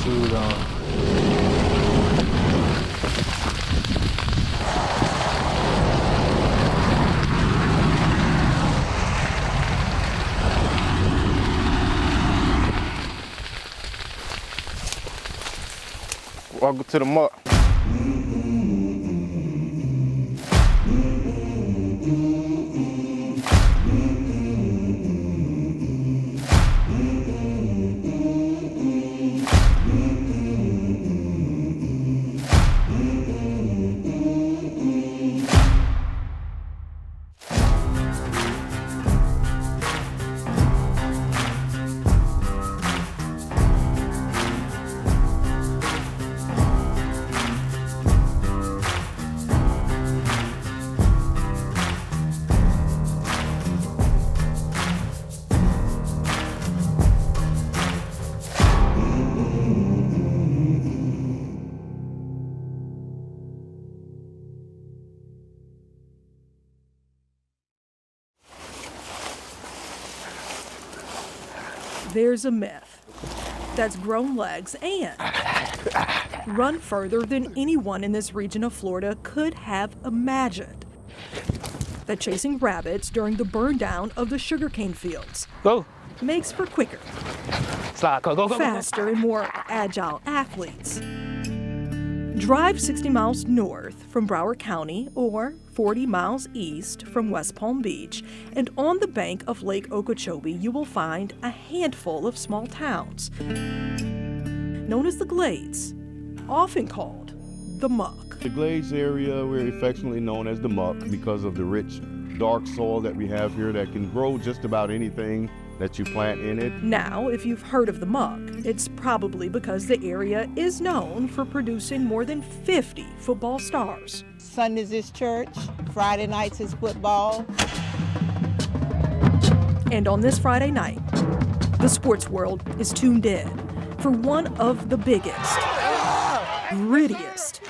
suit on. Welcome to the Muck. There's a myth that's grown legs and run further than anyone in this region of Florida could have imagined. That chasing rabbits during the burn down of the sugarcane fields makes for quicker, faster, and more agile athletes. Drive 60 miles north from Broward County or 40 miles east from West Palm Beach, and on the bank of Lake Okeechobee, you will find a handful of small towns known as the Glades, often called the Muck. The Glades area, we're affectionately known as the Muck because of the rich, dark soil that we have here that can grow just about anything that you plant in it. Now, if you've heard of the Muck, it's probably because the area is known for producing more than 50 football stars. Sundays is church, Friday nights is football. And on this Friday night, the sports world is tuned in for one of the biggest, grittiest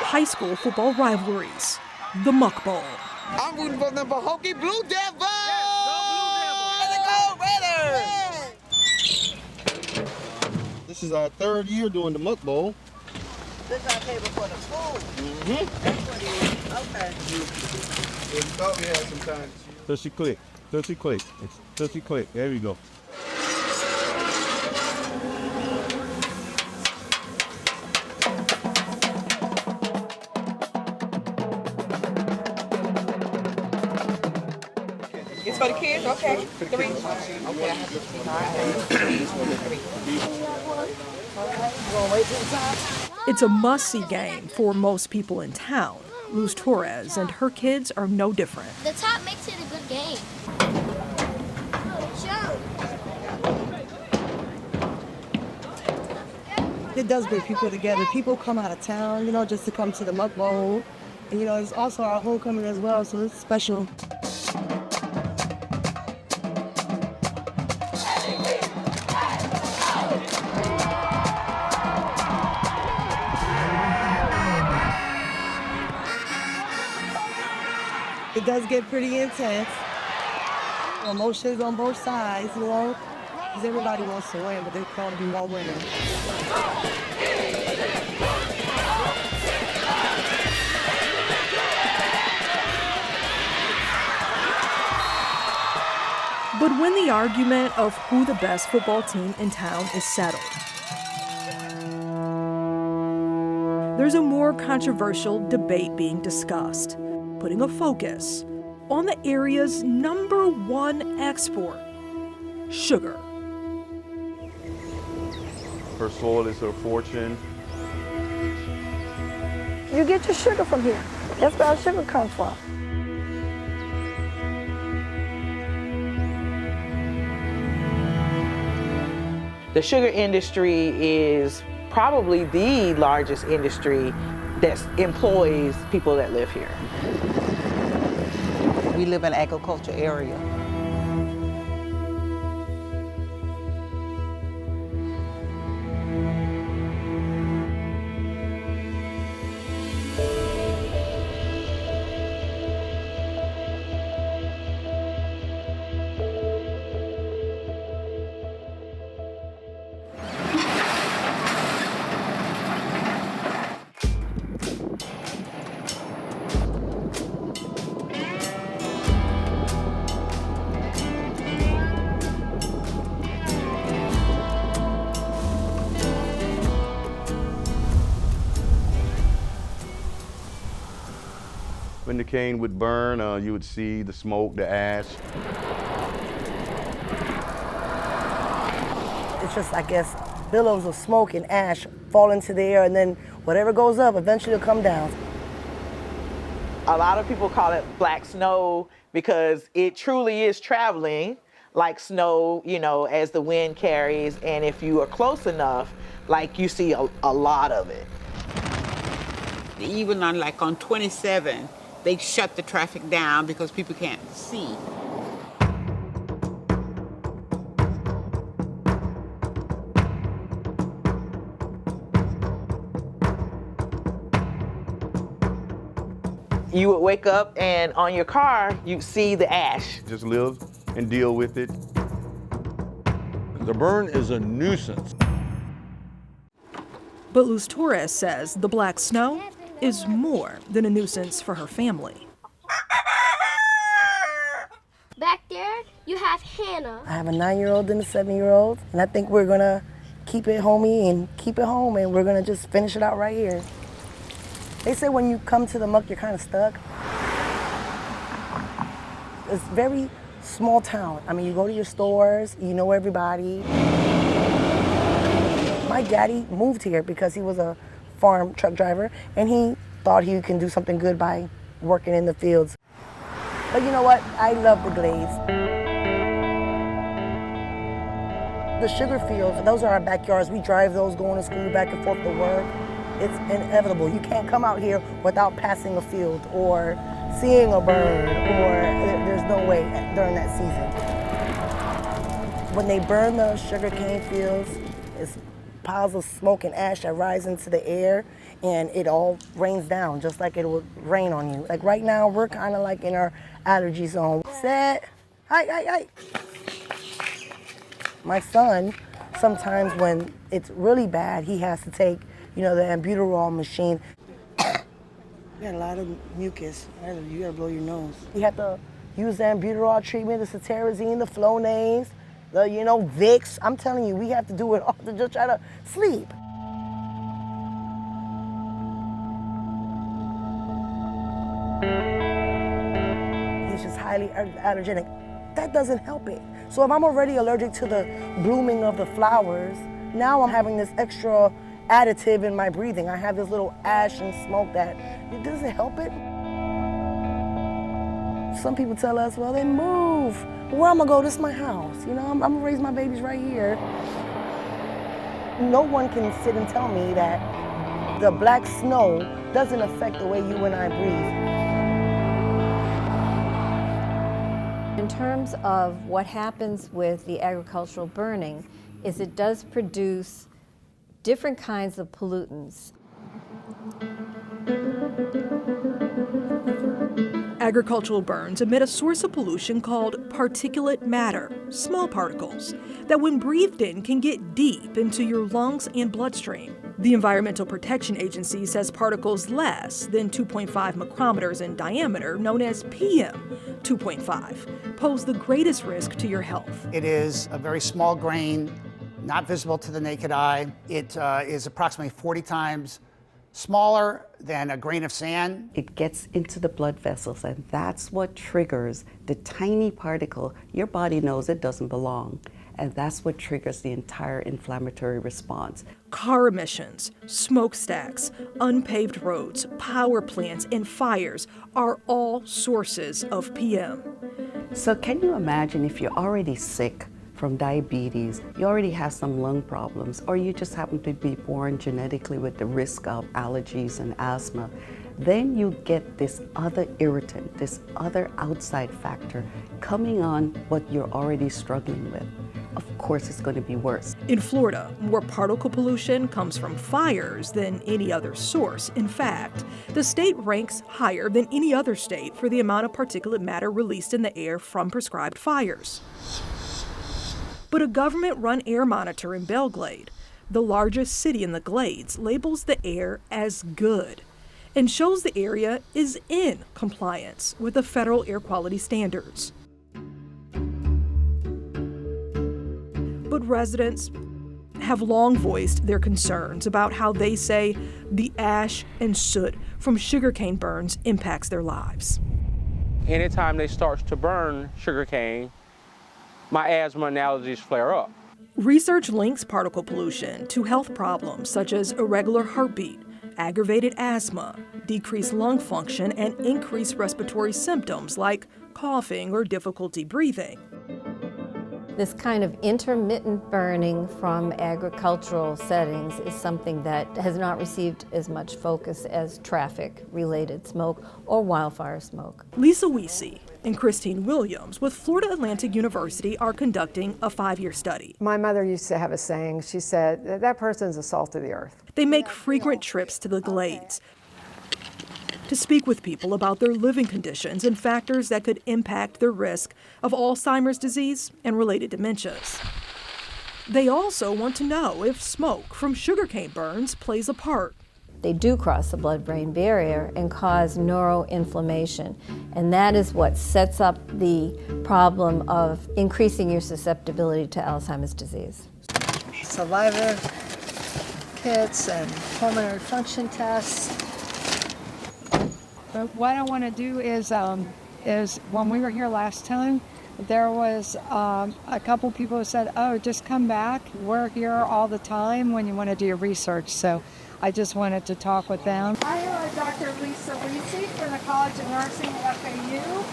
high school football rivalries, the Muck Bowl. I'm rooting for the Pahokee Blue Devils! This is our third year doing the Muck Bowl. This is our table for the food. That's what it is. Okay. We thought we had some time. Tushy click, tushy click, tushy click. There we go. It's for the kids? Okay. Three. Okay, I have to see. It's a must-see game for most people in town. Luz Torres and her kids are no different. The top makes it a good game. It does bring people together. People come out of town, just to come to the Muck Bowl. And, it's also our homecoming as well, so it's special. It does get pretty intense. Emotions on both sides, because everybody wants to win, but they call to be more winners. But when the argument of who the best football team in town is settled, there's a more controversial debate being discussed, putting a focus on the area's #1 export, sugar. Her soil is her fortune. You get your sugar from here. That's where our sugar comes from. The sugar industry is probably the largest industry that employs people that live here. We live in an agriculture area. When the cane would burn, you would see the smoke, the ash. It's just, I guess, billows of smoke and ash fall into the air, and then whatever goes up eventually will come down. A lot of people call it black snow because it truly is traveling like snow, you know, as the wind carries. And if you are close enough, like you see a lot of it. Even on 27, they shut the traffic down because people can't see. You would wake up and on your car, you see the ash. Just live and deal with it. The burn is a nuisance. But Luz Torres says the black snow is more than a nuisance for her family. Back there, you have Hannah. I have a 9-year-old and a 7-year-old, and I think we're gonna keep it homey and keep it home, and we're gonna just finish it out right here. They say when you come to the Muck, you're kind of stuck. It's a very small town. I mean, you go to your stores, you know everybody. My daddy moved here because he was a farm truck driver, and he thought he can do something good by working in the fields. But you know what? I love the Glades. The sugar fields, those are our backyards. We drive those going to school, back and forth to work. It's inevitable. You can't come out here without passing a field or seeing a bird, or there's no way during that season. When they burn the sugarcane fields, it's piles of smoke and ash that rise into the air, and it all rains down just like it would rain on you. Like right now, we're kind of like in our allergy zone. Set, hi. My son, sometimes when it's really bad, he has to take, the albuterol machine. You got a lot of mucus. You gotta blow your nose. You have to use the albuterol treatment, the cetirizine, the Flonase, the, Vicks. I'm telling you, we have to do it all to just try to sleep. He's just highly allergenic. That doesn't help it. So if I'm already allergic to the blooming of the flowers, now I'm having this extra additive in my breathing. I have this little ash and smoke that it doesn't help it. Some people tell us, well, then move. Where I'm gonna go? This is my house. I'm gonna raise my babies right here. No one can sit and tell me that the black snow doesn't affect the way you and I breathe. In terms of what happens with the agricultural burning, is it does produce different kinds of pollutants. Agricultural burns emit a source of pollution called particulate matter, small particles, that when breathed in can get deep into your lungs and bloodstream. The Environmental Protection Agency says particles less than 2.5 micrometers in diameter, known as PM 2.5, pose the greatest risk to your health. It is a very small grain, not visible to the naked eye. It is approximately 40 times smaller than a grain of sand. It gets into the blood vessels, and that's what triggers the tiny particle. Your body knows it doesn't belong, and that's what triggers the entire inflammatory response. Car emissions, smokestacks, unpaved roads, power plants, and fires are all sources of PM. So can you imagine if you're already sick from diabetes, you already have some lung problems, or you just happen to be born genetically with the risk of allergies and asthma, then you get this other irritant, this other outside factor coming on what you're already struggling with. Of course, it's going to be worse. In Florida, more particle pollution comes from fires than any other source. In fact, the state ranks higher than any other state for the amount of particulate matter released in the air from prescribed fires. But a government-run air monitor in Belglade, the largest city in the Glades, labels the air as good and shows the area is in compliance with the federal air quality standards. But residents have long voiced their concerns about how they say the ash and soot from sugarcane burns impacts their lives. Anytime they start to burn sugarcane, my asthma and allergies flare up. Research links particle pollution to health problems such as irregular heartbeat, aggravated asthma, decreased lung function, and increased respiratory symptoms like coughing or difficulty breathing. This kind of intermittent burning from agricultural settings is something that has not received as much focus as traffic-related smoke or wildfire smoke. Lisa Weesey and Christine Williams with Florida Atlantic University are conducting a 5-year study. My mother used to have a saying. She said, that person's the salt of the earth. They make frequent trips to the Glades to speak with people about their living conditions and factors that could impact their risk of Alzheimer's disease and related dementias. They also want to know if smoke from sugarcane burns plays a part. They do cross the blood-brain barrier and cause neuroinflammation, and that is what sets up the problem of increasing your susceptibility to Alzheimer's disease. Saliva kits and pulmonary function tests. But what I want to do is when we were here last time, there was a couple people who said, oh, just come back. We're here all the time when you want to do your research. So I just wanted to talk with them. Hi, Dr. Lisa Weesey from the College of Nursing at FAU.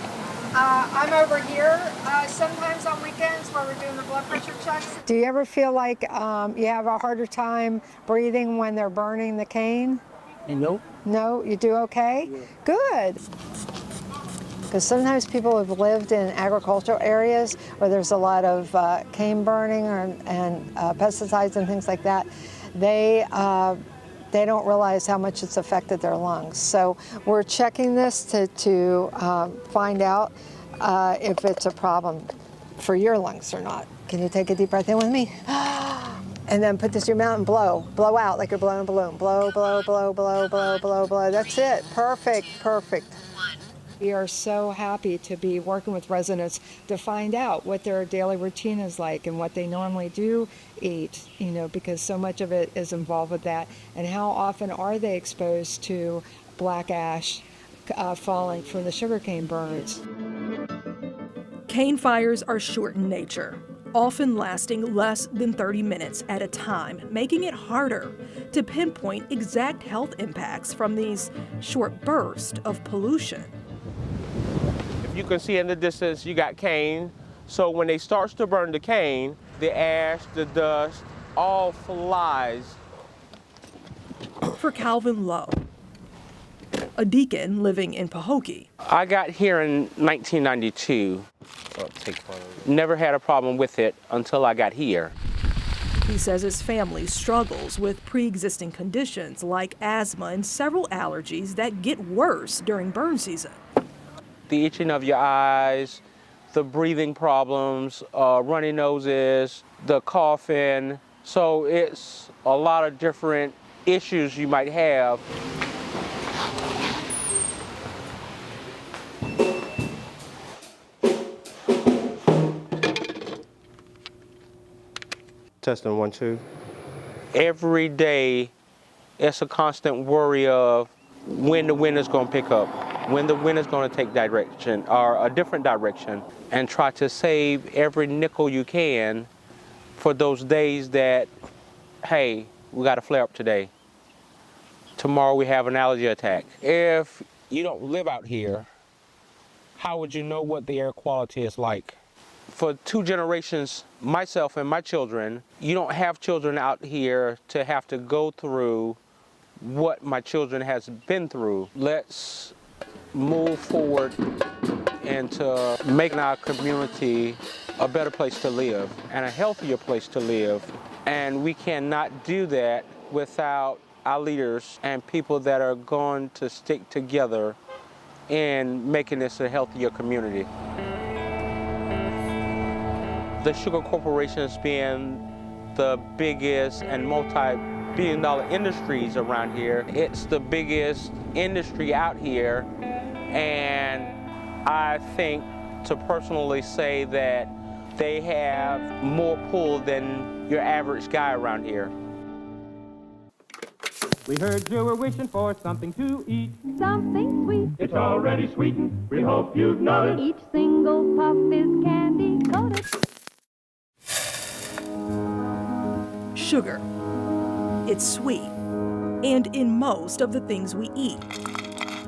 I'm over here sometimes on weekends where we're doing the blood pressure checks. Do you ever feel like you have a harder time breathing when they're burning the cane? Nope. No, you do okay? Yeah. Good. Because sometimes people have lived in agricultural areas where there's a lot of cane burning and pesticides and things like that. They don't realize how much it's affected their lungs. So we're checking this to find out if it's a problem for your lungs or not. Can you take a deep breath in with me? And then put this in your mouth and blow. Blow out like you're blowing a balloon. Blow, blow, blow, blow, blow, blow, blow. That's it. Perfect, perfect. We are so happy to be working with residents to find out what their daily routine is like and what they normally do eat, because so much of it is involved with that. And how often are they exposed to black ash falling from the sugarcane burns? Cane fires are short in nature, often lasting less than 30 minutes at a time, making it harder to pinpoint exact health impacts from these short bursts of pollution. If you can see in the distance, you got cane. So when they start to burn the cane, the ash, the dust, all flies. For Calvin Lowe, a deacon living in Pahokee. I got here in 1992. Never had a problem with it until I got here. He says his family struggles with pre-existing conditions like asthma and several allergies that get worse during burn season. The itching of your eyes, the breathing problems, runny noses, the coughing. So it's a lot of different issues you might have. Testing 1, 2. Every day, it's a constant worry of when the wind is going to pick up, when the wind is going to take direction or a different direction, and try to save every nickel you can for those days that, hey, we got a flare up today. Tomorrow we have an allergy attack. If you don't live out here, how would you know what the air quality is like? For 2 generations, myself and my children, you don't have children out here to have to go through what my children has been through. Let's move forward into making our community a better place to live and a healthier place to live. And we cannot do that without our leaders and people that are going to stick together in making this a healthier community. The sugar corporations being the biggest and multi-billion-dollar industries around here, it's the biggest industry out here, and I think to personally say that they have more pull than your average guy around here. We heard you were wishing for something to eat. Something sweet. It's already sweetened. We hope you've noticed. Each single puff is candy coated. Sugar. It's sweet. And in most of the things we eat.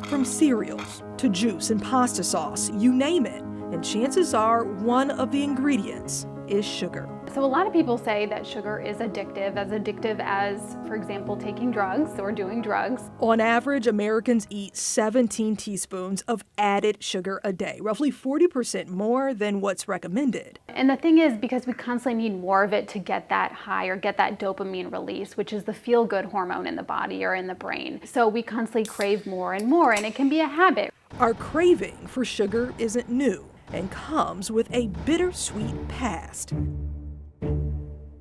From cereals to juice and pasta sauce, you name it. And chances are one of the ingredients is sugar. So a lot of people say that sugar is addictive as, for example, taking drugs or doing drugs. On average, Americans eat 17 teaspoons of added sugar a day, roughly 40% more than what's recommended. And the thing is, because we constantly need more of it to get that high or get that dopamine release, which is the feel-good hormone in the body or in the brain. So we constantly crave more and more, and it can be a habit. Our craving for sugar isn't new and comes with a bittersweet past.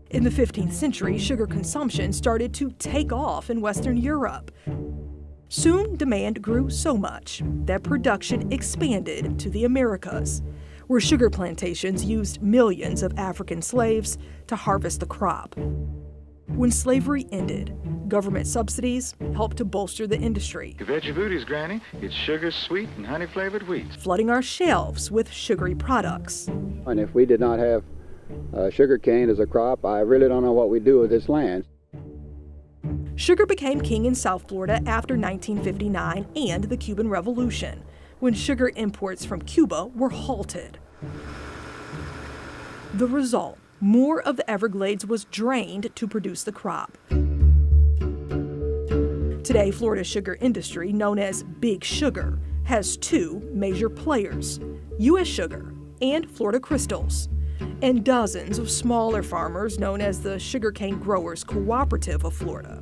In the 15th century, sugar consumption started to take off in Western Europe. Soon, demand grew so much that production expanded to the Americas, where sugar plantations used millions of African slaves to harvest the crop. When slavery ended, government subsidies helped to bolster the industry, Veggie Booties, Granny. It's sugar sweet and honey-flavored wheat. flooding our shelves with sugary products. And if we did not have sugar cane as a crop, I really don't know what we'd do with this land. Sugar became king in South Florida after 1959 and the Cuban Revolution, when sugar imports from Cuba were halted. The result, more of the Everglades was drained to produce the crop. Today, Florida's sugar industry, known as Big Sugar, has two major players, U.S. Sugar and Florida Crystals, and dozens of smaller farmers known as the Sugarcane Growers Cooperative of Florida.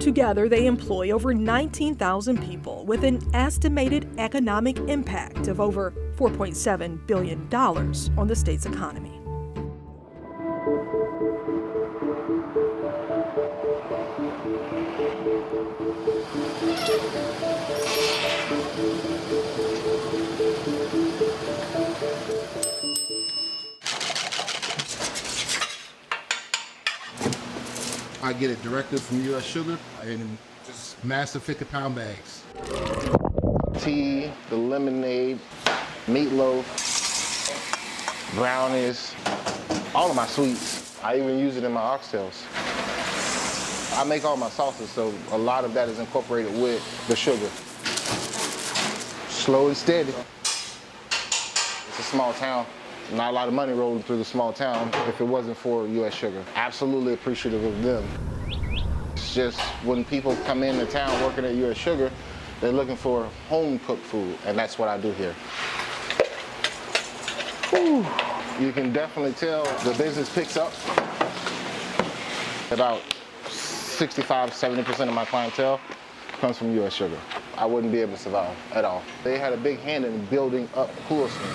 Together, they employ over 19,000 people with an estimated economic impact of over $4.7 billion on the state's economy. I get it directly from U.S. Sugar in just massive 50-pound bags. Tea, the lemonade, meatloaf, brownies, all of my sweets. I even use it in my oxtails. I make all my sauces, so a lot of that is incorporated with the sugar. Slow and steady. It's a small town. Not a lot of money rolling through the small town if it wasn't for U.S. Sugar. Absolutely appreciative of them. It's just when people come into town working at U.S. Sugar, they're looking for home-cooked food, and that's what I do here. Ooh. You can definitely tell the business picks up. About 65–70% of my clientele comes from U.S. Sugar. I wouldn't be able to survive at all. They had a big hand in building up Coolston.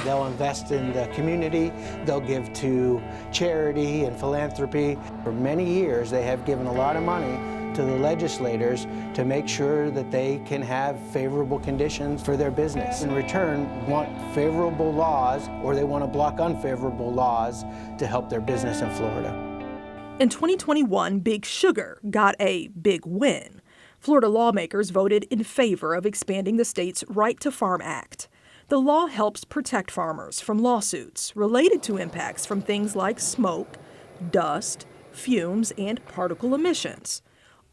They'll invest in the community, they'll give to charity and philanthropy. For many years, they have given a lot of money to the legislators to make sure that they can have favorable conditions for their business. In return, want favorable laws, or they want to block unfavorable laws to help their business in Florida. In 2021, Big Sugar got a big win. Florida lawmakers voted in favor of expanding the state's Right to Farm Act. The law helps protect farmers from lawsuits related to impacts from things like smoke, dust, fumes, and particle emissions.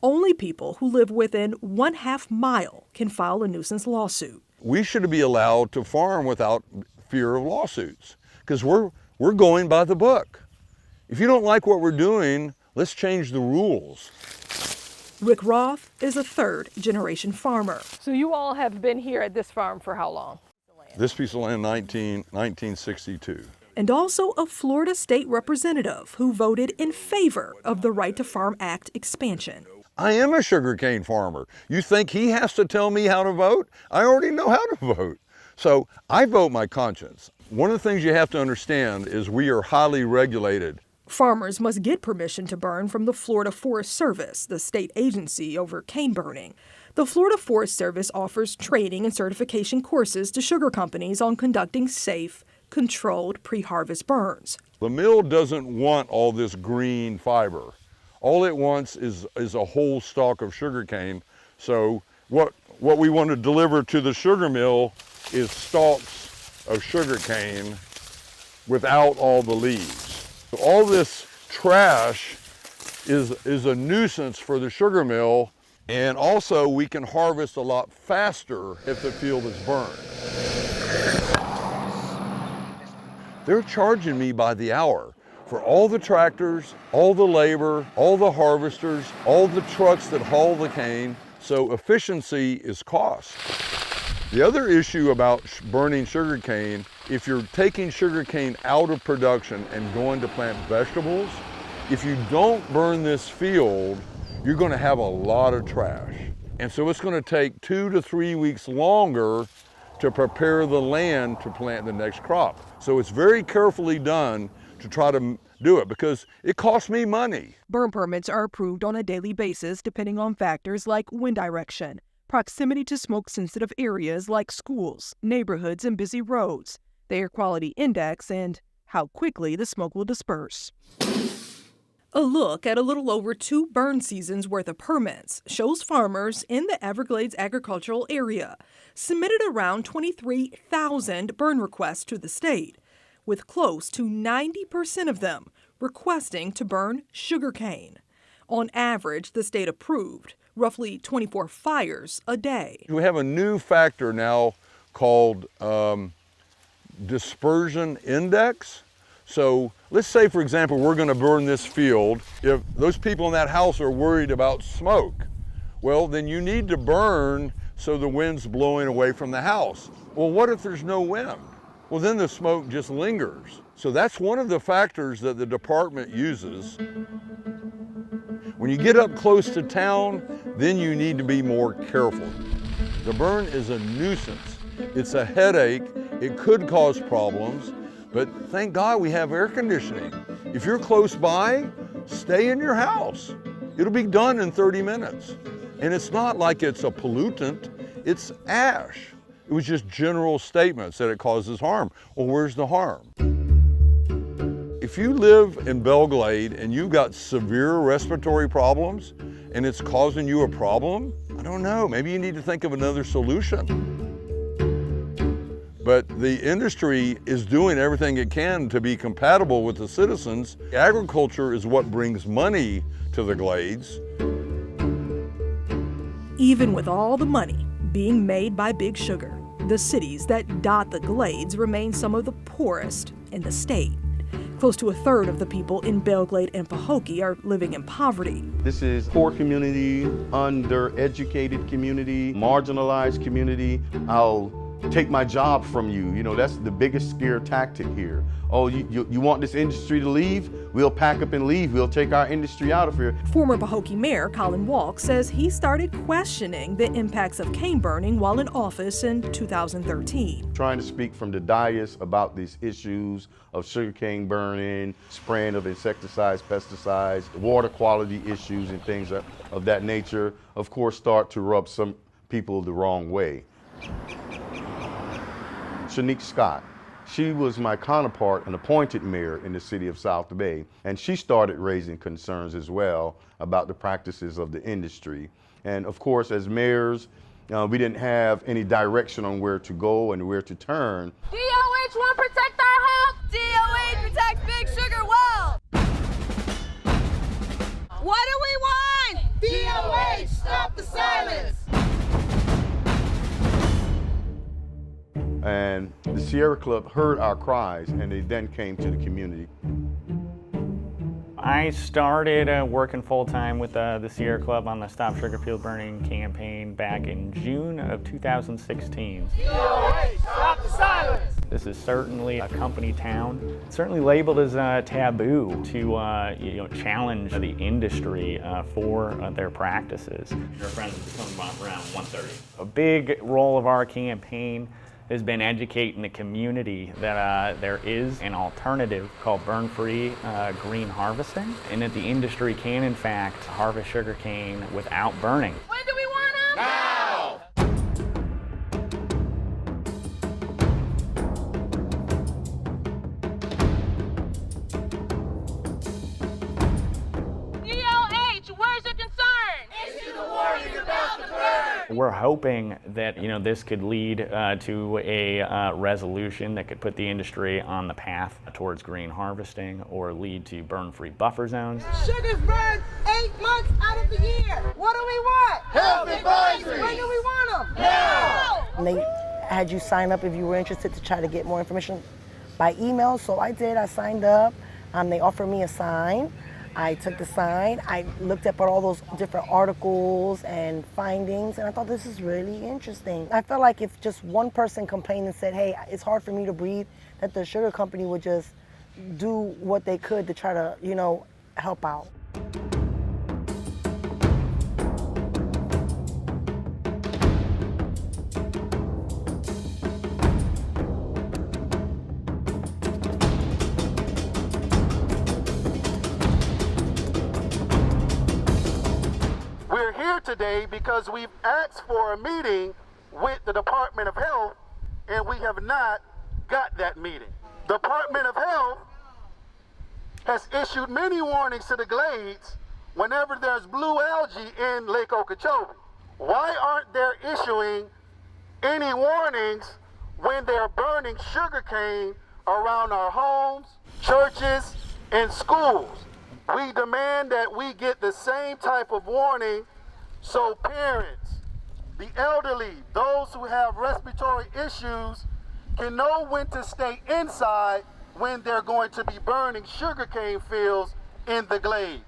Only people who live within 1/2 mile can file a nuisance lawsuit. We should be allowed to farm without fear of lawsuits because we're going by the book. If you don't like what we're doing, let's change the rules. Rick Roth is a third-generation farmer. So you all have been here at this farm for how long? This piece of land, 1962. And also a Florida state representative who voted in favor of the Right to Farm Act expansion. I am a sugarcane farmer. You think he has to tell me how to vote? I already know how to vote. So I vote my conscience. One of the things you have to understand is we are highly regulated. Farmers must get permission to burn from the Florida Forest Service, the state agency over cane burning. The Florida Forest Service offers training and certification courses to sugar companies on conducting safe, controlled pre-harvest burns. The mill doesn't want all this green fiber. All it wants is a whole stalk of sugarcane. So what we want to deliver to the sugar mill is stalks of sugarcane without all the leaves. All this trash is a nuisance for the sugar mill, and also we can harvest a lot faster if the field is burned. They're charging me by the hour for all the tractors, all the labor, all the harvesters, all the trucks that haul the cane, so efficiency is cost. The other issue about burning sugarcane, if you're taking sugarcane out of production and going to plant vegetables, if you don't burn this field, you're going to have a lot of trash. And so it's going to take 2 to 3 weeks longer to prepare the land to plant the next crop. So it's very carefully done to try to do it because it costs me money. Burn permits are approved on a daily basis depending on factors like wind direction, proximity to smoke-sensitive areas like schools, neighborhoods, and busy roads, the air quality index, and how quickly the smoke will disperse. A look at a little over 2 burn seasons worth of permits shows farmers in the Everglades agricultural area submitted around 23,000 burn requests to the state, with close to 90% of them requesting to burn sugarcane. On average, the state approved roughly 24 fires a day. We have a new factor now called dispersion index. So let's say, for example, we're going to burn this field. If those people in that house are worried about smoke, well, then you need to burn so the wind's blowing away from the house. Well, what if there's no wind? Well, then the smoke just lingers. So that's one of the factors that the department uses. When you get up close to town, then you need to be more careful. The burn is a nuisance. It's a headache. It could cause problems. But thank God we have air conditioning. If you're close by, stay in your house. It'll be done in 30 minutes. And it's not like it's a pollutant, it's ash. It was just general statements that it causes harm. Well, where's the harm? If you live in Belglade and you've got severe respiratory problems and it's causing you a problem, I don't know, maybe you need to think of another solution. But the industry is doing everything it can to be compatible with the citizens. Agriculture is what brings money to the Glades. Even with all the money being made by Big Sugar, the cities that dot the Glades remain some of the poorest in the state. Close to 1/3 of the people in Belglade and Pahokee are living in poverty. This is poor community, undereducated community, marginalized community. I'll take my job from you. You know, that's the biggest scare tactic here. Oh, you want this industry to leave? We'll pack up and leave. We'll take our industry out of here. Former Pahokee Mayor Colin Walk says he started questioning the impacts of cane burning while in office in 2013. Trying to speak from the dais about these issues of sugarcane burning, spraying of insecticides, pesticides, water quality issues and things of that nature, of course, start to rub some people the wrong way. Shanique Scott, she was my counterpart, an appointed mayor in the city of South Bay, and she started raising concerns as well about the practices of the industry. And of course, as mayors, we didn't have any direction on where to go and where to turn. DOH won't protect our health. DOH protects Big Sugar well. What do we want? DOH, stop the silence. And the Sierra Club heard our cries, and they then came to the community. I started working full-time with the Sierra Club on the Stop Sugar Field Burning campaign back in June of 2016. DOH, stop the silence! This is certainly a company town. It's certainly labeled as taboo to challenge the industry for their practices. Our friends will be coming by around 1:30. A big role of our campaign has been educating the community that there is an alternative called burn-free green harvesting, and that the industry can in fact harvest sugarcane without burning. When do we want them? Now! We're hoping that this could lead to a resolution that could put the industry on the path towards green harvesting or lead to burn-free buffer zones. Sugar's burned 8 months out of the year. What do we want? Healthy vines. When do we want them? Now. And they had you sign up if you were interested to try to get more information by email. So I did. I signed up. They offered me a sign. I took the sign. I looked up at all those different articles and findings, and I thought this is really interesting. I felt like if just one person complained and said, hey, it's hard for me to breathe, that the sugar company would just do what they could to try to, help out. We're here today because we've asked for a meeting with the Department of Health, and we have not got that meeting. The Department of Health has issued many warnings to the glades whenever there's blue algae in Lake Okeechobee. Why aren't they issuing any warnings when they're burning sugarcane around our homes, churches, and schools? We demand that we get the same type of warning so parents, the elderly, those who have respiratory issues can know when to stay inside when they're going to be burning sugarcane fields in the glades.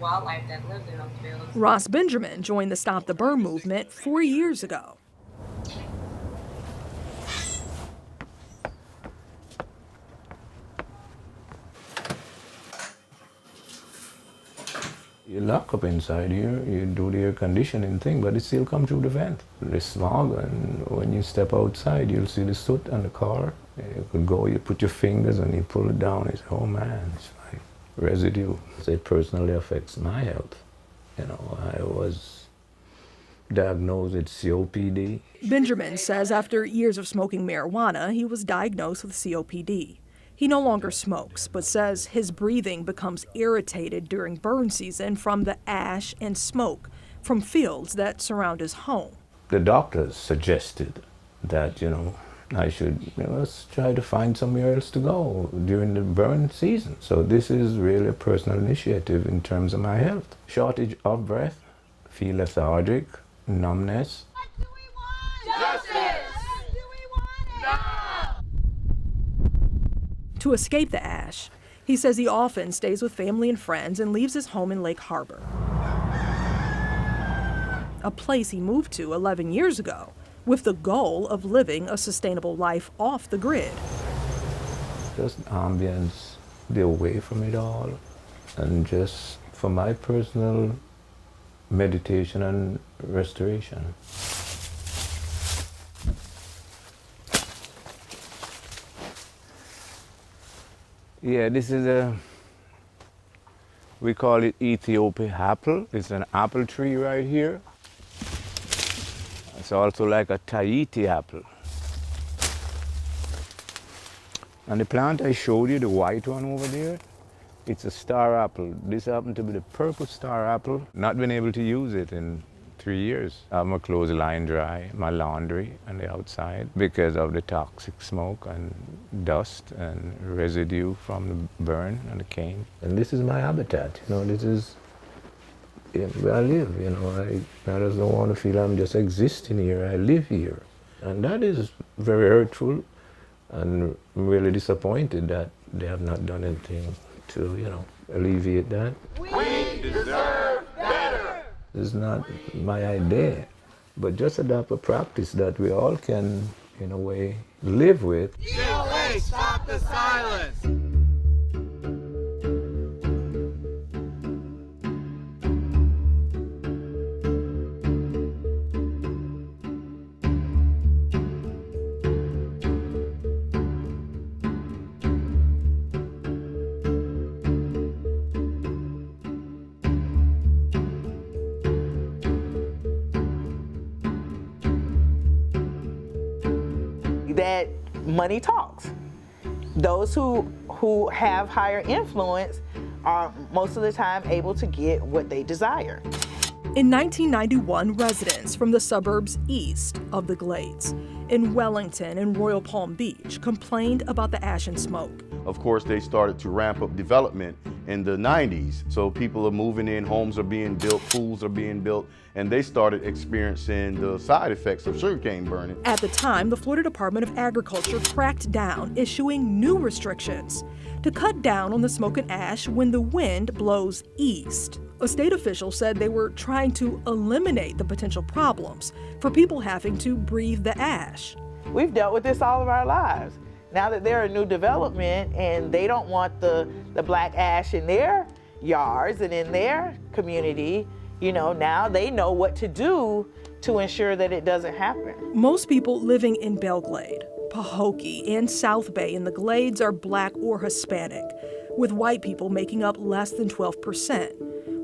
Wildlife that lives in those fields. Ross Benjamin joined the Stop the Burn movement 4 years ago. You lock up inside here, you do the air conditioning thing, but it still comes through the vent. The smog, and when you step outside, you'll see the soot on the car. You could go, you put your fingers and you pull it down, it's, oh man, it's like residue. It personally affects my health. I was diagnosed with COPD. Benjamin says after years of smoking marijuana, he was diagnosed with COPD. He no longer smokes, but says his breathing becomes irritated during burn season from the ash and smoke from fields that surround his home. The doctors suggested that, I should let's try to find somewhere else to go during the burn season. So this is really a personal initiative in terms of my health. Shortage of breath, feel lethargic, numbness. What do we want? Justice! When do we want it? Now! To escape the ash, he says he often stays with family and friends and leaves his home in Lake Harbor, a place he moved to 11 years ago with the goal of living a sustainable life off the grid. Just ambience, be away from it all, and just for my personal meditation and restoration. Yeah, this is we call it Ethiopian apple. It's an apple tree right here. It's also like a Tahiti apple. And the plant I showed you, the white one over there, it's a star apple. This happened to be the purple star apple. Not been able to use it in 3 years. I have my clothes lying dry, my laundry on the outside because of the toxic smoke and dust and residue from the burn and the cane. And this is my habitat, this is where I live, I just don't want to feel I'm just existing here. I live here. And that is very hurtful, and I'm really disappointed that they have not done anything to, alleviate that. We deserve better! It's not my idea, but just adopt a practice that we all can, in a way, live with. DOA, stop the silence! that money talks. Those who have higher influence are most of the time able to get what they desire. In 1991, residents from the suburbs east of the Glades, in Wellington and Royal Palm Beach, complained about the ash and smoke. Of course, they started to ramp up development in the 90s. So people are moving in, homes are being built, pools are being built, and they started experiencing the side effects of sugarcane burning. At the time, the Florida Department of Agriculture cracked down, issuing new restrictions to cut down on the smoke and ash when the wind blows east. A state official said they were trying to eliminate the potential problems for people having to breathe the ash. We've dealt with this all of our lives. Now that they're a new development and they don't want the black ash in their yards and in their community, you know, now they know what to do to ensure that it doesn't happen. Most people living in Belglade, Pahokee, and South Bay in the Glades are Black or Hispanic, with white people making up less than 12%,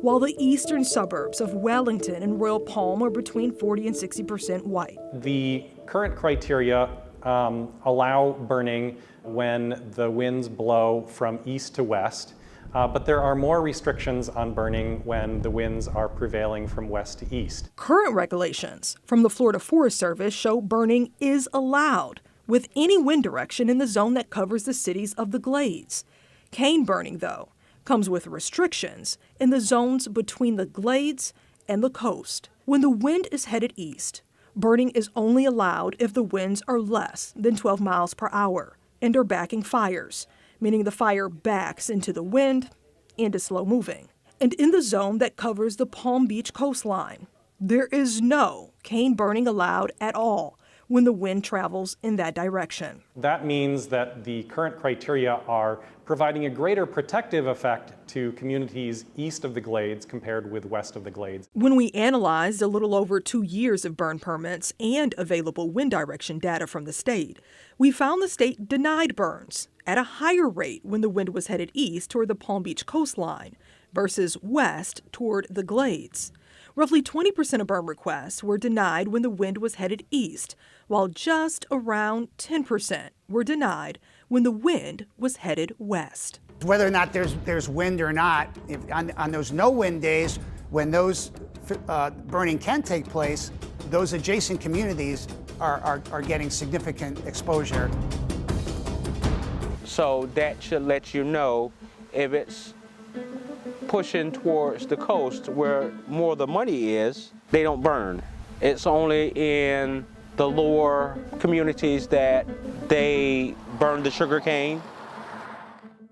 while the eastern suburbs of Wellington and Royal Palm are between 40 and 60% white. The current criteria allow burning when the winds blow from east to west, but there are more restrictions on burning when the winds are prevailing from west to east. Current regulations from the Florida Forest Service show burning is allowed with any wind direction in the zone that covers the cities of the Glades. Cane burning, though, comes with restrictions in the zones between the Glades and the coast. When the wind is headed east, burning is only allowed if the winds are less than 12 miles per hour and are backing fires, meaning the fire backs into the wind and is slow moving. And in the zone that covers the Palm Beach coastline, there is no cane burning allowed at all when the wind travels in that direction. That means that the current criteria are providing a greater protective effect to communities east of the Glades compared with west of the Glades. When we analyzed a little over 2 years of burn permits and available wind direction data from the state, we found the state denied burns at a higher rate when the wind was headed east toward the Palm Beach coastline versus west toward the Glades. Roughly 20% of burn requests were denied when the wind was headed east, while just around 10% were denied when the wind was headed west. Whether or not there's wind or not, on those no-wind days, when those burning can take place, those adjacent communities are getting significant exposure. So that should let you know if it's pushing towards the coast where more of the money is, they don't burn. It's only in the lower communities that they burn the sugar cane.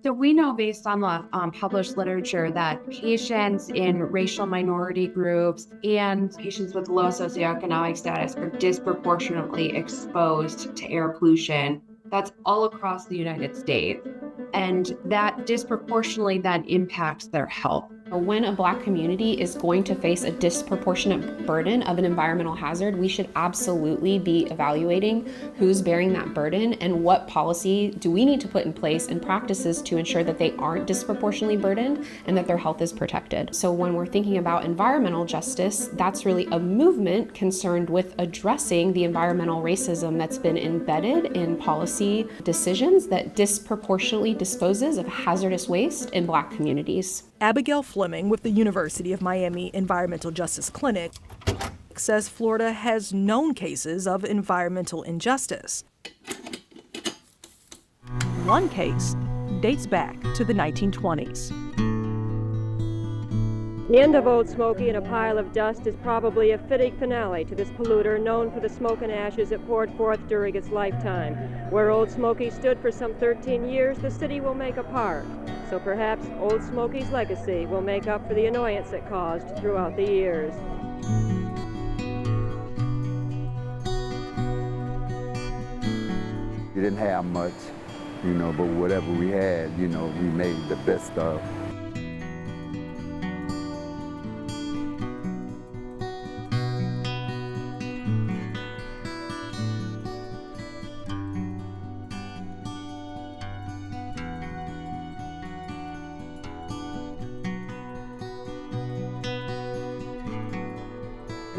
So we know based on the published literature that patients in racial minority groups and patients with low socioeconomic status are disproportionately exposed to air pollution. That's all across the United States. And that disproportionately then impacts their health. When a Black community is going to face a disproportionate burden of an environmental hazard, we should absolutely be evaluating who's bearing that burden and what policy do we need to put in place and practices to ensure that they aren't disproportionately burdened and that their health is protected. So when we're thinking about environmental justice, that's really a movement concerned with addressing the environmental racism that's been embedded in policy decisions that disproportionately disposes of hazardous waste in Black communities. Abigail Fleming with the University of Miami Environmental Justice Clinic says Florida has known cases of environmental injustice. One case dates back to the 1920s. The end of Old Smoky in a pile of dust is probably a fitting finale to this polluter known for the smoke and ashes it poured forth during its lifetime. Where Old Smoky stood for some 13 years, the city will make a park. So perhaps Old Smoky's legacy will make up for the annoyance it caused throughout the years. We didn't have much, but whatever we had, we made the best of.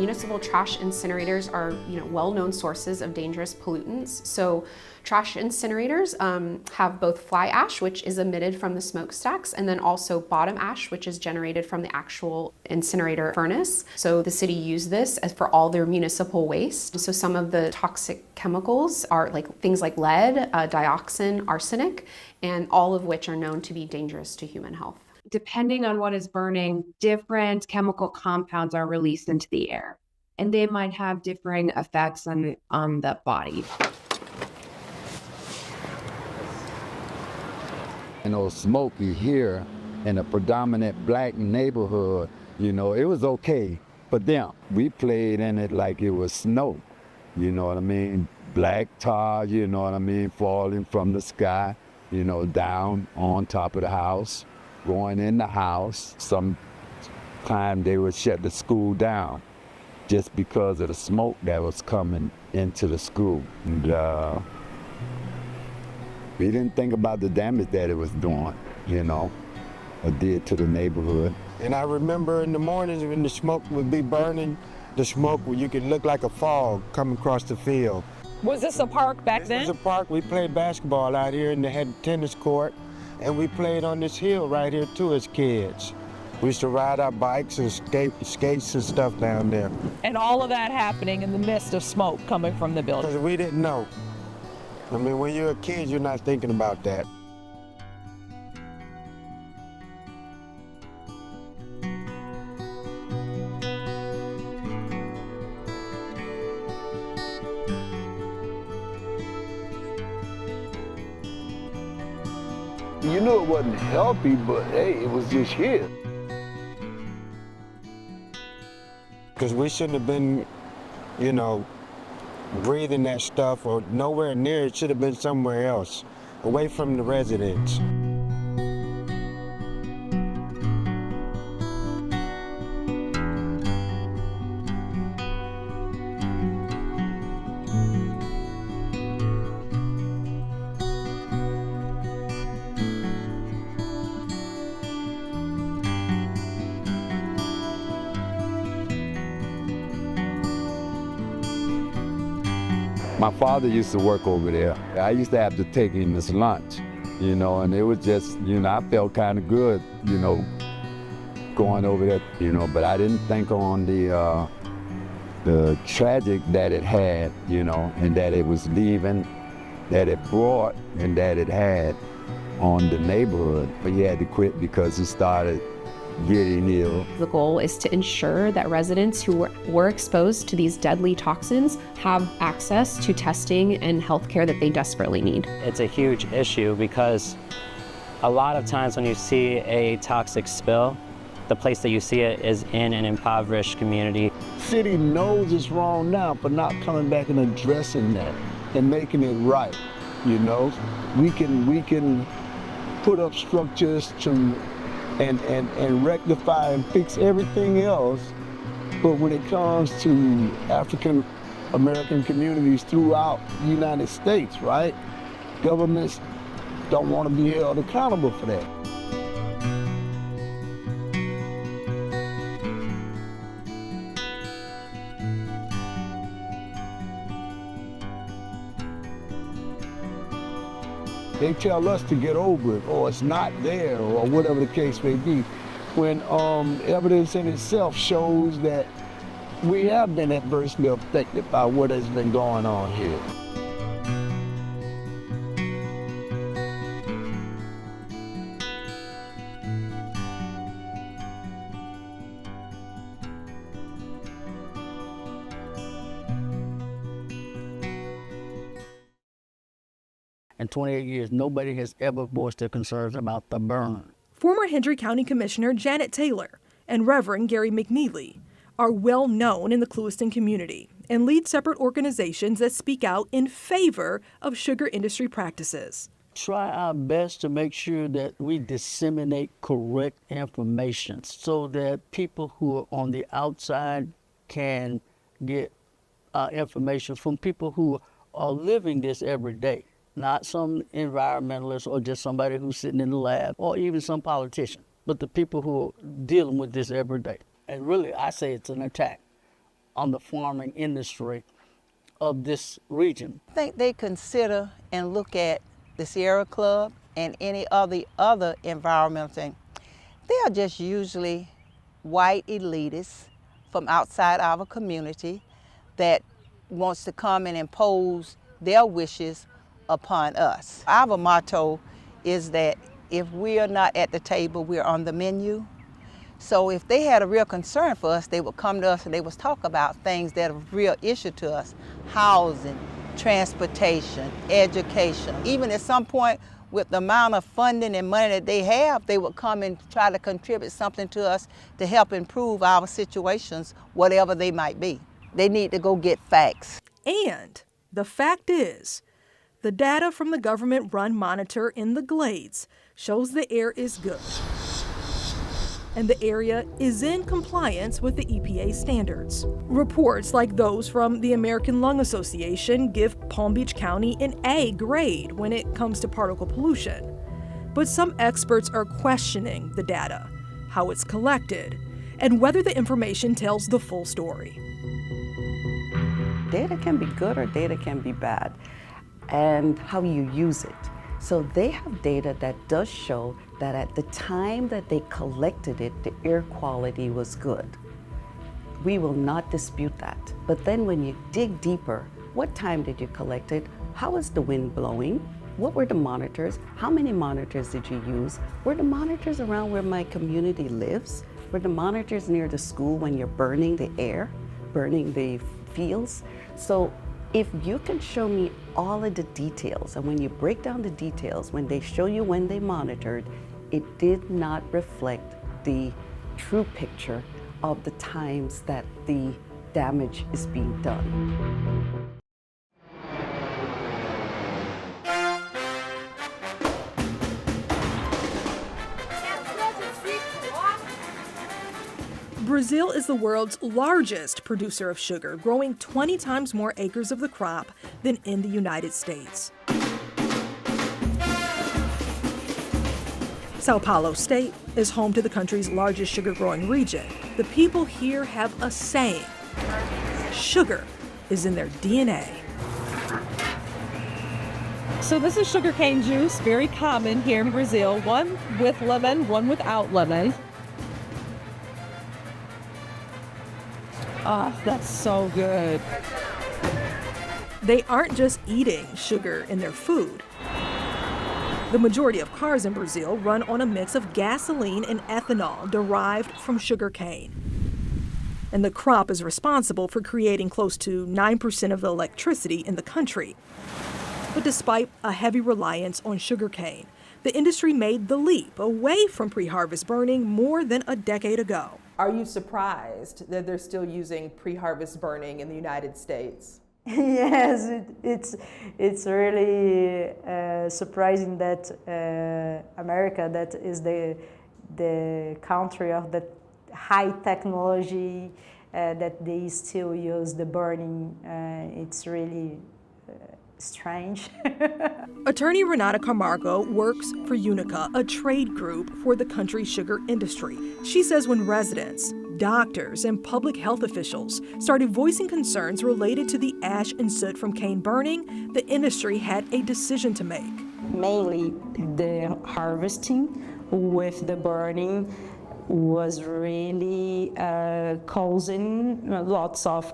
Municipal trash incinerators are, well-known sources of dangerous pollutants. So trash incinerators have both fly ash, which is emitted from the smokestacks, and then also bottom ash, which is generated from the actual incinerator furnace. So the city used this as for all their municipal waste. So some of the toxic chemicals are things like lead, dioxin, arsenic, and all of which are known to be dangerous to human health. Depending on what is burning, different chemical compounds are released into the air, and they might have differing effects on the body. Smoky here in a predominant black neighborhood, it was okay for them. We played in it like it was snow, you know what I mean? Black tar, you know what I mean, falling from the sky, down on top of the house, going in the house. Sometimes they would shut the school down just because of the smoke that was coming into the school. And we didn't think about the damage that it was doing, or did to the neighborhood. And I remember in the mornings when the smoke would be burning, the smoke where you could look like a fog coming across the field. Was this a park back then? This was a park. We played basketball out here, and they had a tennis court, and we played on this hill right here too as kids. We used to ride our bikes and skates and stuff down there. And all of that happening in the midst of smoke coming from the building? Because we didn't know. I mean, when you're a kid, you're not thinking about that. You know it wasn't healthy, but hey, it was just here. Because we shouldn't have been, breathing that stuff, or nowhere near. It should have been somewhere else, away from the residents. My father used to work over there. I used to have to take him his lunch, and it was just, I felt kind of good, going over there, but I didn't think on the tragic that it had, and that it was leaving, that it brought, and that it had on the neighborhood. But he had to quit because he started getting ill. The goal is to ensure that residents who were exposed to these deadly toxins have access to testing and health care that they desperately need. It's a huge issue because a lot of times when you see a toxic spill, the place that you see it is in an impoverished community. City knows it's wrong now, but not coming back and addressing that and making it right, We can put up structures to and rectify and fix everything else. But when it comes to African American communities throughout the United States, right? Governments don't want to be held accountable for that. They tell us to get over it, or it's not there, or whatever the case may be, when evidence in itself shows that we have been adversely affected by what has been going on here. In 28 years, nobody has ever voiced their concerns about the burn. Former Hendry County Commissioner Janet Taylor and Reverend Gary McNeely are well known in the Clewiston community and lead separate organizations that speak out in favor of sugar industry practices. Try our best to make sure that we disseminate correct information so that people who are on the outside can get information from people who are living this every day, not some environmentalist or just somebody who's sitting in the lab or even some politician, but the people who are dealing with this every day. And really, I say it's an attack on the farming industry of this region. I think they consider and look at the Sierra Club and any other environmental thing. They are just usually white elitists from outside our community that wants to come and impose their wishes upon us. Our motto is that if we are not at the table, we're on the menu. So if they had a real concern for us, they would come to us and they would talk about things that are a real issue to us: housing, transportation, education. Even at some point, with the amount of funding and money that they have, they would come and try to contribute something to us to help improve our situations, whatever they might be. They need to go get facts. And the fact is, the data from the government-run monitor in the Glades shows the air is good, and the area is in compliance with the EPA standards. Reports like those from the American Lung Association give Palm Beach County an A grade when it comes to particle pollution. But some experts are questioning the data, how it's collected, and whether the information tells the full story. Data can be good or data can be bad, and how you use it. So they have data that does show that at the time that they collected it, the air quality was good. We will not dispute that. But then when you dig deeper, what time did you collect it? How was the wind blowing? What were the monitors? How many monitors did you use? Were the monitors around where my community lives? Were the monitors near the school when you're burning the air, burning the fields? So if you can show me all of the details, and when you break down the details, when they show you when they monitored, it did not reflect the true picture of the times that the damage is being done. Brazil is the world's largest producer of sugar, growing 20 times more acres of the crop than in the United States. Sao Paulo State is home to the country's largest sugar-growing region. The people here have a saying: sugar is in their DNA. So this is sugarcane juice, very common here in Brazil. One with lemon, one without lemon. Oh, that's so good. They aren't just eating sugar in their food. The majority of cars in Brazil run on a mix of gasoline and ethanol derived from sugarcane. And the crop is responsible for creating close to 9% of the electricity in the country. But despite a heavy reliance on sugarcane, the industry made the leap away from pre-harvest burning more than a decade ago. Are you surprised that they're still using pre-harvest burning in the United States? Yes, it's really surprising that America, that is the country of the high technology, that they still use the burning. It's really strange. Attorney Renata Camargo works for Unica, a trade group for the country's sugar industry. She says when residents, doctors, and public health officials started voicing concerns related to the ash and soot from cane burning, the industry had a decision to make. Mainly the harvesting with the burning was really causing lots of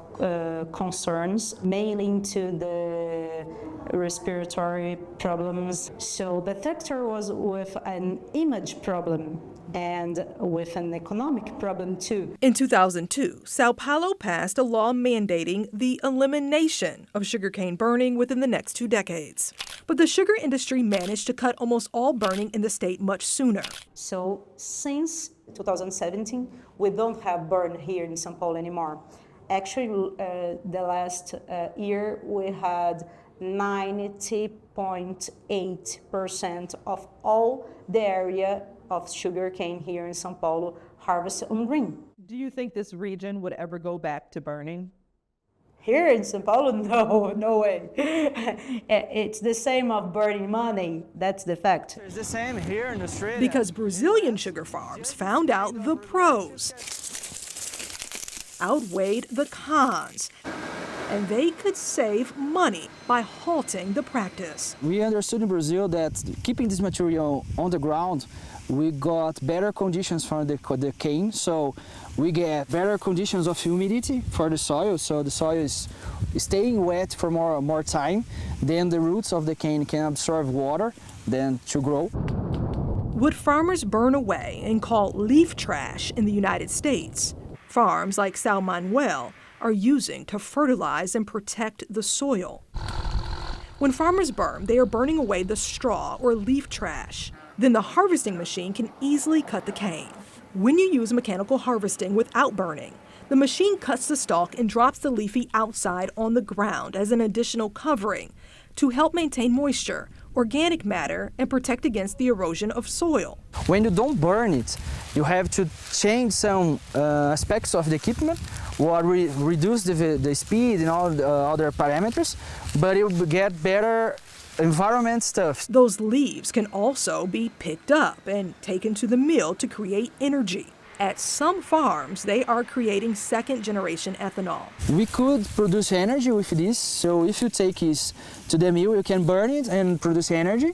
concerns, mainly to the respiratory problems. So the sector was with an image problem and with an economic problem too. In 2002, Sao Paulo passed a law mandating the elimination of sugarcane burning within the next 2 decades. But the sugar industry managed to cut almost all burning in the state much sooner. So since 2017, we don't have burn here in São Paulo anymore. Actually, the last year we had 90.8% of all the area of sugarcane here in São Paulo harvested on green. Do you think this region would ever go back to burning? Here in São Paulo, no way. It's the same of burning money, that's the fact. It's the same here in Australia. Because Brazilian sugar farms found out the pros outweighed the cons, and they could save money by halting the practice. We understood in Brazil that keeping this material on the ground, we got better conditions for the cane, so we get better conditions of humidity for the soil, so the soil is staying wet for more time, then the roots of the cane can absorb water then to grow. What farmers burn away and call leaf trash in the United States, farms like São Manuel are using to fertilize and protect the soil. When farmers burn, they are burning away the straw or leaf trash. Then the harvesting machine can easily cut the cane. When you use mechanical harvesting without burning, the machine cuts the stalk and drops the leafy outside on the ground as an additional covering to help maintain moisture, organic matter, and protect against the erosion of soil. When you don't burn it, you have to change some aspects of the equipment or reduce the speed and all the other parameters, but you will get better environment stuff. Those leaves can also be picked up and taken to the mill to create energy. At some farms, they are creating second-generation ethanol. We could produce energy with this, so if you take it to the mill, you can burn it and produce energy.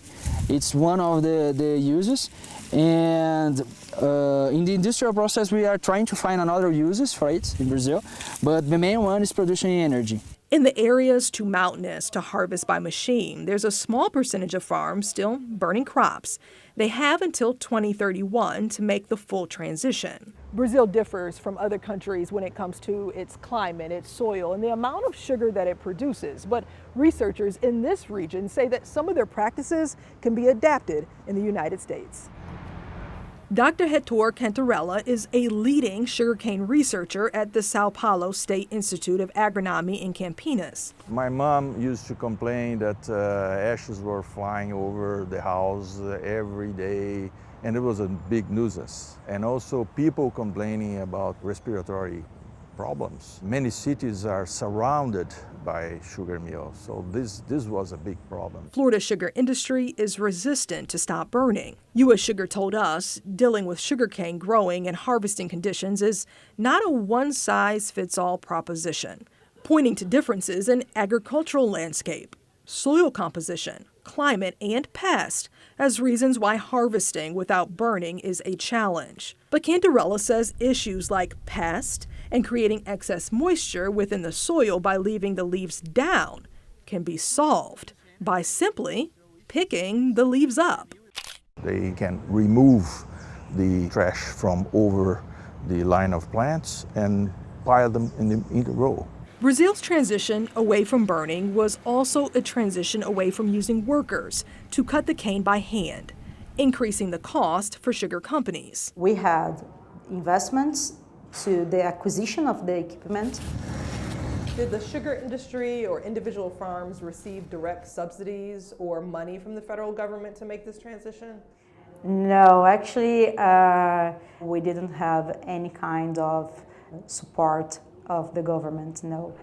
It's one of the uses. And in the industrial process, we are trying to find another uses for it in Brazil, but the main one is producing energy. In the areas too mountainous to harvest by machine, there's a small percentage of farms still burning crops. They have until 2031 to make the full transition. Brazil differs from other countries when it comes to its climate, its soil, and the amount of sugar that it produces. But researchers in this region say that some of their practices can be adapted in the United States. Dr. Heitor Cantarella is a leading sugarcane researcher at the Sao Paulo State Institute of Agronomy in Campinas. My mom used to complain that ashes were flying over the house every day, and it was a big nuisance. And also people complaining about respiratory problems. Many cities are surrounded by sugar mills, so this was a big problem. Florida's sugar industry is resistant to stop burning. U.S. Sugar told us dealing with sugarcane growing and harvesting conditions is not a one-size-fits-all proposition, pointing to differences in agricultural landscape, soil composition, climate, and pest as reasons why harvesting without burning is a challenge. But Cantarella says issues like pest and creating excess moisture within the soil by leaving the leaves down can be solved by simply picking the leaves up. They can remove the trash from over the line of plants and pile them in the row. Brazil's transition away from burning was also a transition away from using workers to cut the cane by hand, increasing the cost for sugar companies. We had investments to the acquisition of the equipment. Did the sugar industry or individual farms receive direct subsidies or money from the federal government to make this transition? No, actually, we didn't have any kind of support of the government, no.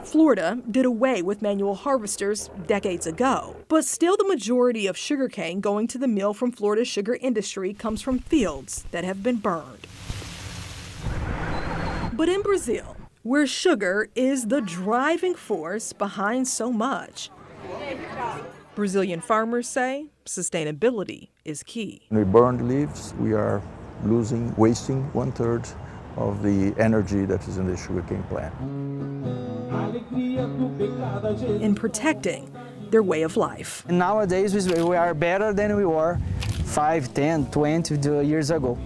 Florida did away with manual harvesters decades ago, but still the majority of sugarcane going to the mill from Florida's sugar industry comes from fields that have been burned. But in Brazil, where sugar is the driving force behind so much, Brazilian farmers say sustainability is key. When we burn the leaves, we are wasting 1/3 of the energy that is in the sugarcane plant. In protecting their way of life. And nowadays we are better than we were 5, 10, 20 years ago.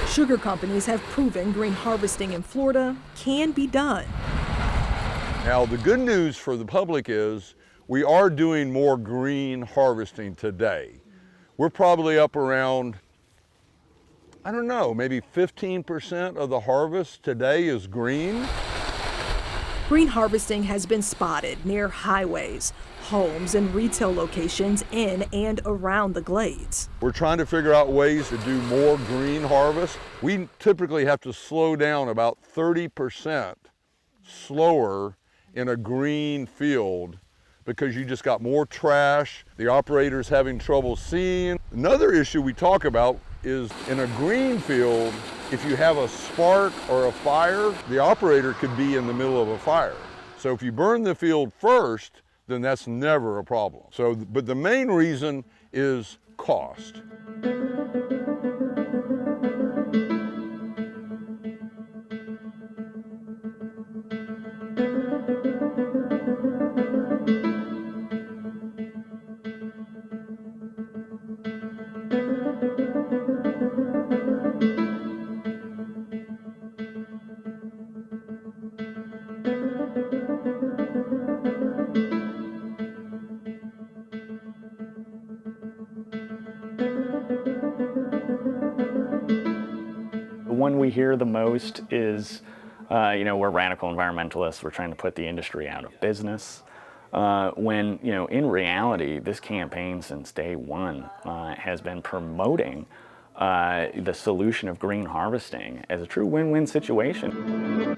Sugar companies have proven green harvesting in Florida can be done. Now, the good news for the public is we are doing more green harvesting today. We're probably up around, I don't know, maybe 15% of the harvest today is green. Green harvesting has been spotted near highways, homes, and retail locations in and around the glades. We're trying to figure out ways to do more green harvest. We typically have to slow down about 30% slower in a green field because you just got more trash, the operator's having trouble seeing. Another issue we talk about is in a green field, if you have a spark or a fire, the operator could be in the middle of a fire. So if you burn the field first, then that's never a problem. So, but the main reason is cost. The one we hear the most is, we're radical environmentalists. We're trying to put the industry out of business. When, in reality, this campaign since day one has been promoting the solution of green harvesting as a true win-win situation.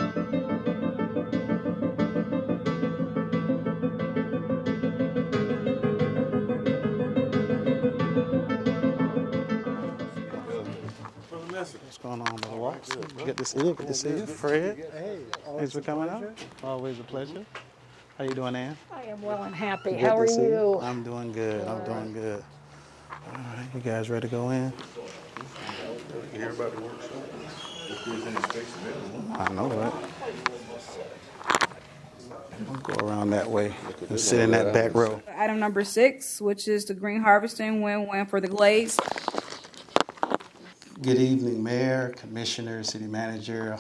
What's going on, brother Walks? Good to see you. Good to see you, Fred. Hey, thanks for coming out. Always a pleasure. How you doing, Ann? I am well and happy. Good How to are see you? I'm doing good. I'm doing good. All right, you guys ready to go in? We can hear about the workshop. If there's any space available. I know, right? We'll go around that way and sit in that back row. Item number 6, which is the green harvesting win-win for the Glades. Good evening, Mayor, Commissioner, City Manager,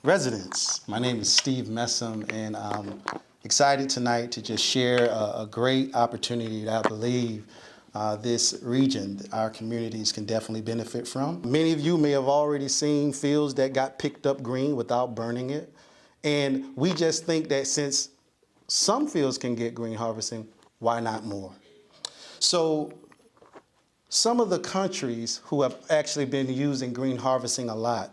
residents. My name is Steve Messam, and I'm excited tonight to just share a great opportunity that I believe this region, our communities can definitely benefit from. Many of you may have already seen fields that got picked up green without burning it. And we just think that since some fields can get green harvesting, why not more? So some of the countries who have actually been using green harvesting a lot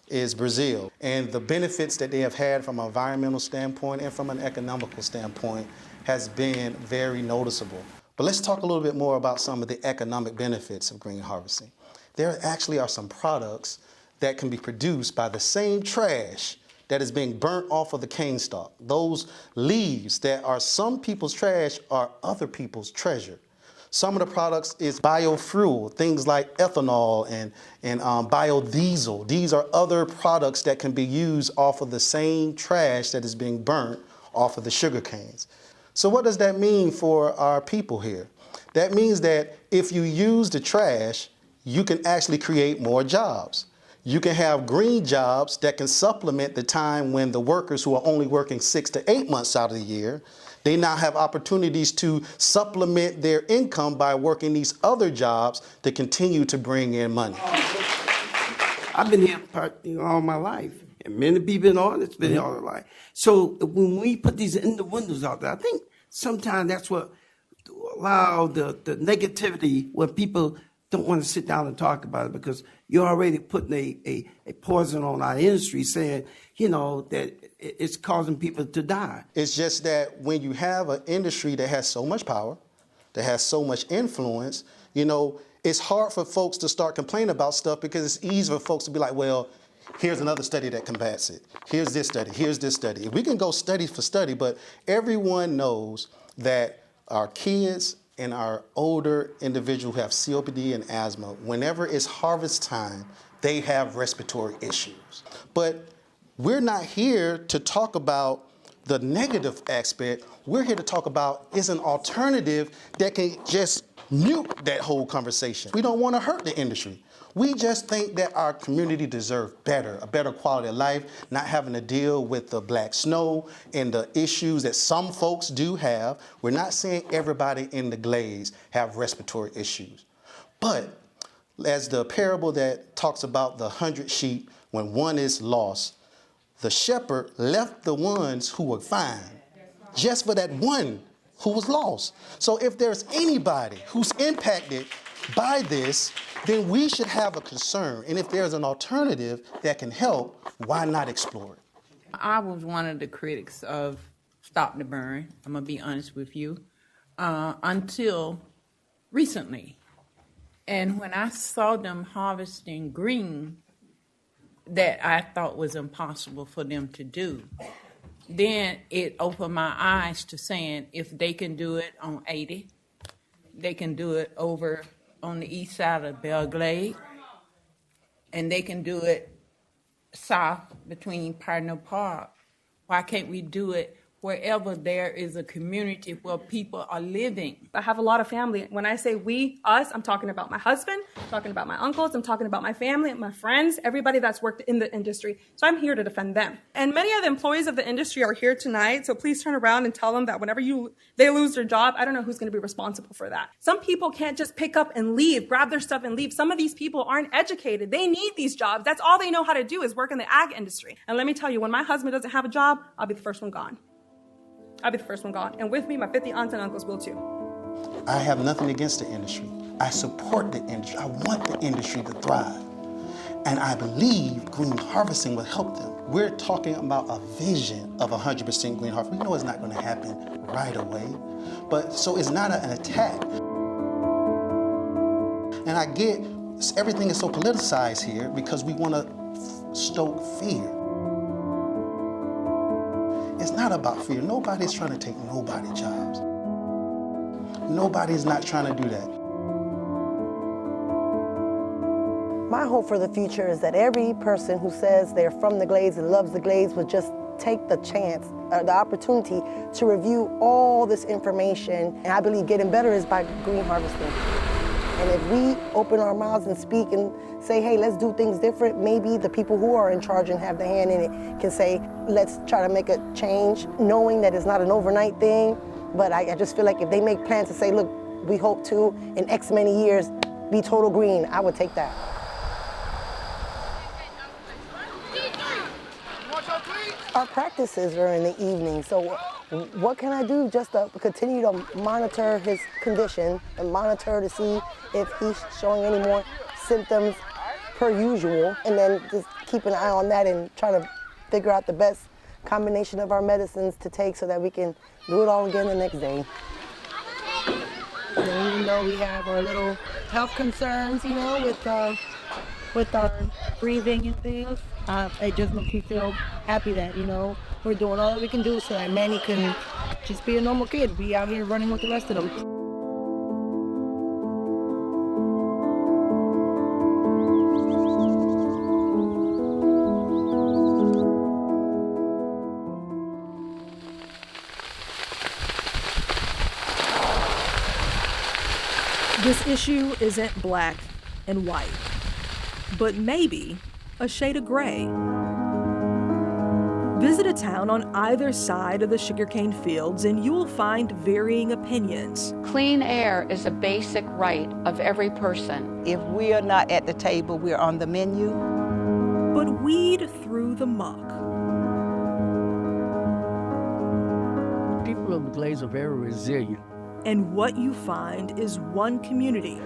is Brazil. And the benefits that they have had from an environmental standpoint and from an economical standpoint has been very noticeable. But let's talk a little bit more about some of the economic benefits of green harvesting. There actually are some products that can be produced by the same trash that is being burnt off of the cane stalk. Those leaves that are some people's trash are other people's treasure. Some of the products is biofuel, things like ethanol and biodiesel. These are other products that can be used off of the same trash that is being burnt off of the sugar canes. So what does that mean for our people here? That means that if you use the trash, you can actually create more jobs. You can have green jobs that can supplement the time when the workers who are only working 6 to 8 months out of the year, they now have opportunities to supplement their income by working these other jobs to continue to bring in money. I've been here all my life, and many people in all it's been here all their life. So when we put these in the windows out there, I think sometimes that's what allow the negativity when people don't want to sit down and talk about it, because you're already putting a poison on our industry, saying, that it's causing people to die. It's just that when you have an industry that has so much power, that has so much influence, it's hard for folks to start complaining about stuff, because it's easy for folks to be like, well, here's another study that combats it. Here's this study, here's this study. We can go study for study, but everyone knows that our kids and our older individuals who have COPD and asthma, whenever it's harvest time, they have respiratory issues. But we're not here to talk about the negative aspect. We're here to talk about is an alternative that can just mute that whole conversation. We don't want to hurt the industry. We just think that our community deserves better, a better quality of life, not having to deal with the black snow and the issues that some folks do have. We're not saying everybody in the Glades have respiratory issues. But as the parable that talks about the 100 sheep, when one is lost, the shepherd left the ones who were fine just for that one who was lost. So if there's anybody who's impacted by this, then we should have a concern. And if there's an alternative that can help, why not explore it? I was one of the critics of Stop the Burn, I'm going to be honest with you, until recently. And when I saw them harvesting green, that I thought was impossible for them to do, then it opened my eyes to saying if they can do it on 80, they can do it over on the east side of Belglade, and they can do it south between Pardner Park. Why can't we do it wherever there is a community where people are living? I have a lot of family. When I say we, us, I'm talking about my husband, I'm talking about my uncles, I'm talking about my family, my friends, everybody that's worked in the industry. So I'm here to defend them. And many of the employees of the industry are here tonight, so please turn around and tell them that whenever they lose their job, I don't know who's going to be responsible for that. Some people can't just pick up and leave, grab their stuff and leave. Some of these people aren't educated. They need these jobs. That's all they know how to do is work in the ag industry. And let me tell you, when my husband doesn't have a job, I'll be the first one gone. I'll be the first one gone. And with me, my 50 aunts and uncles will too. I have nothing against the industry. I support the industry. I want the industry to thrive. And I believe green harvesting will help them. We're talking about a vision of 100% green harvest. We know it's not going to happen right away, but so it's not an attack. And I get everything is so politicized here because we want to stoke fear. It's not about fear. Nobody's trying to take nobody's jobs. Nobody's not trying to do that. My hope for the future is that every person who says they're from the Glades and loves the Glades would just take the chance, the opportunity to review all this information. And I believe getting better is by green harvesting. And if we open our mouths and speak and say, hey, let's do things different, maybe the people who are in charge and have the hand in it can say, let's try to make a change, knowing that it's not an overnight thing. But I just feel like if they make plans to say, look, we hope to, in X many years, be total green, I would take that. Our practices are in the evening, so what can I do just to continue to monitor his condition and monitor to see if he's showing any more symptoms per usual, and then just keep an eye on that and try to figure out the best combination of our medicines to take so that we can do it all again the next day. And even though we have our little health concerns, you know, with our breathing and things, it just makes me feel happy that, you know, we're doing all that we can do so that Manny can just be a normal kid, be out here running with the rest of them. This issue isn't black and white, but maybe a shade of gray. Visit a town on either side of the sugarcane fields and you will find varying opinions. Clean air is a basic right of every person. If we are not at the table, we're on the menu. But weed through the muck. People of the Glades are very resilient. And what you find is one community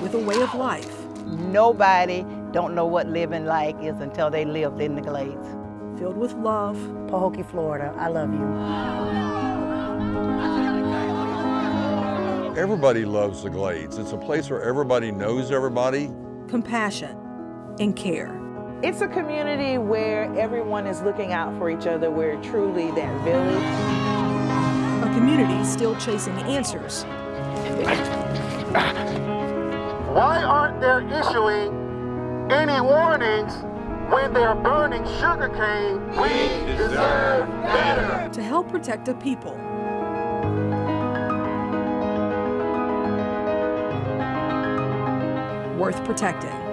with a way of life. Nobody don't know what living like is until they lived in the Glades. Filled with love. Pahokee, Florida, I love you. Everybody loves the Glades. It's a place where everybody knows everybody. Compassion and care. It's a community where everyone is looking out for each other, where truly that village. A community still chasing answers. Why aren't they issuing any warnings when they're burning sugarcane? We deserve better. To help protect the people. Worth protecting.